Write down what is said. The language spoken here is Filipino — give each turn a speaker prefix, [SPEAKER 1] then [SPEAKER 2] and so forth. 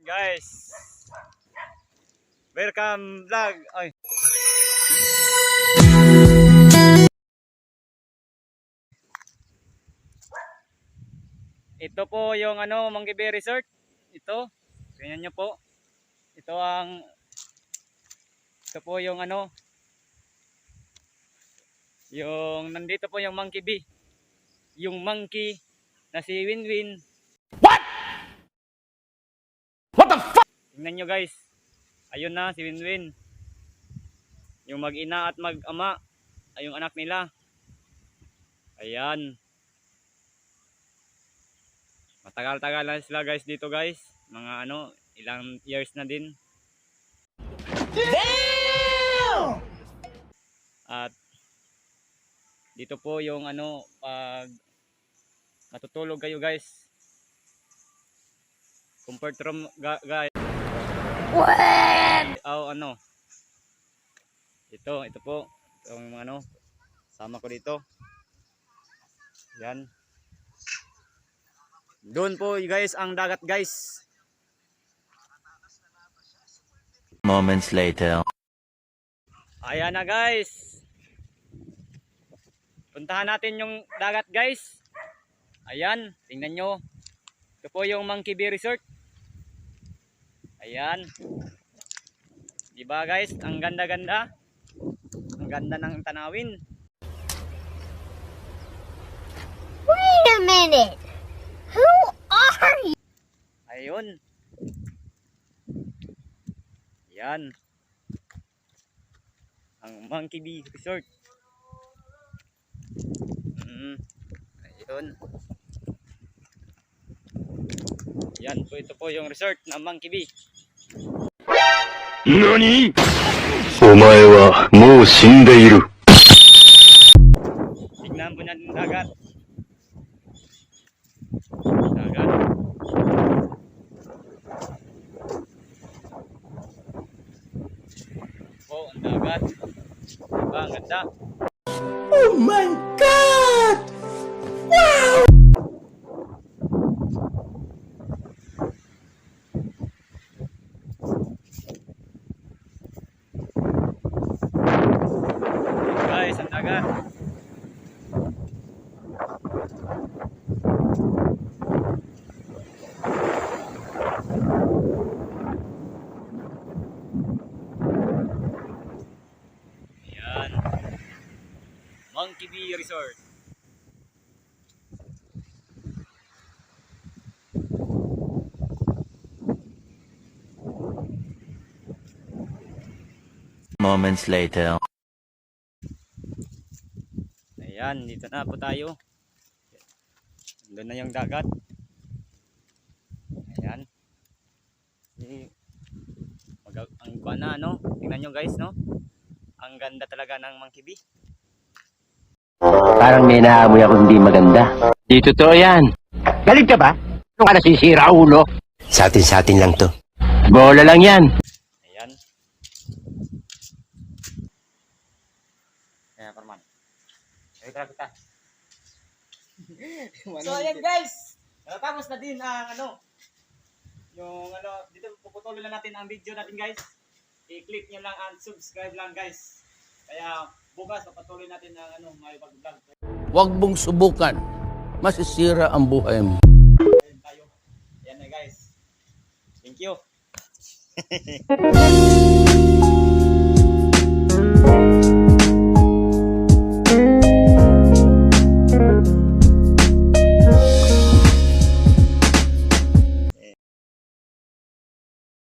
[SPEAKER 1] guys. Welcome vlog. Ay. Ito po yung Monkey Bay Resort. Ito. Tingnan niyo po. Ito po yung yung nandito po yung Monkey Bay. Yung monkey na si Winwin. What the fuck? Tingnan nyo guys. Ayun na si Winwin. Yung mag-ina at mag-ama ay yung anak nila. Ayan. Matagal-tagal na sila guys dito guys. Mga ilang years na din. Damn! At dito po yung pag matutulog kayo guys. Comfort room guys. What? Ito po. Itong sama ko dito. Yan. Doon po guys ang dagat guys.
[SPEAKER 2] Moments later.
[SPEAKER 1] Ayan na guys. Puntahan natin yung dagat guys. Ayan, tingnan nyo. Ito po yung Monkey Bay Resort. Ayan. Diba guys, ang ganda-ganda. Ang ganda ng tanawin.
[SPEAKER 3] Wait a minute. Who are you?
[SPEAKER 1] Ayun. Ayan. Ang Monkey Bay Resort. Ayun. Yan po, ito po yung resort ng Monkey Bay.
[SPEAKER 2] NANI?! お前はもう死んでいる。
[SPEAKER 1] Tignan po natin dagat. Dagat. Po, ang dagat. Diba, ang ganda.
[SPEAKER 4] Oh my God! Wow!
[SPEAKER 1] Guys, ang dagat. Ayan. Monkey Bay Resort.
[SPEAKER 2] Moments later.
[SPEAKER 1] Ayan, dito na po tayo. Doon na yung dagat. Ayan. Ang kuha na, tingnan nyo guys, ang ganda talaga ng Monkey Bay.
[SPEAKER 5] Parang may naamoy ako hindi maganda. Di totoo yan. Galit ka ba? Ano ka nasisira, ulo? Sa atin lang to. Bola lang yan.
[SPEAKER 1] Ayan. Ayan, Parman. Ayan, kita. So, ayan guys. Natapos na din ang yung dito puputuloy na natin ang video natin guys. I-click nyo lang and subscribe lang guys. Kaya bukas papatuloy natin ang may pag-vlog.
[SPEAKER 4] Huwag mong subukan. Masisira ang buhay mo.
[SPEAKER 1] Ayan tayo. Ayan na guys. Thank you.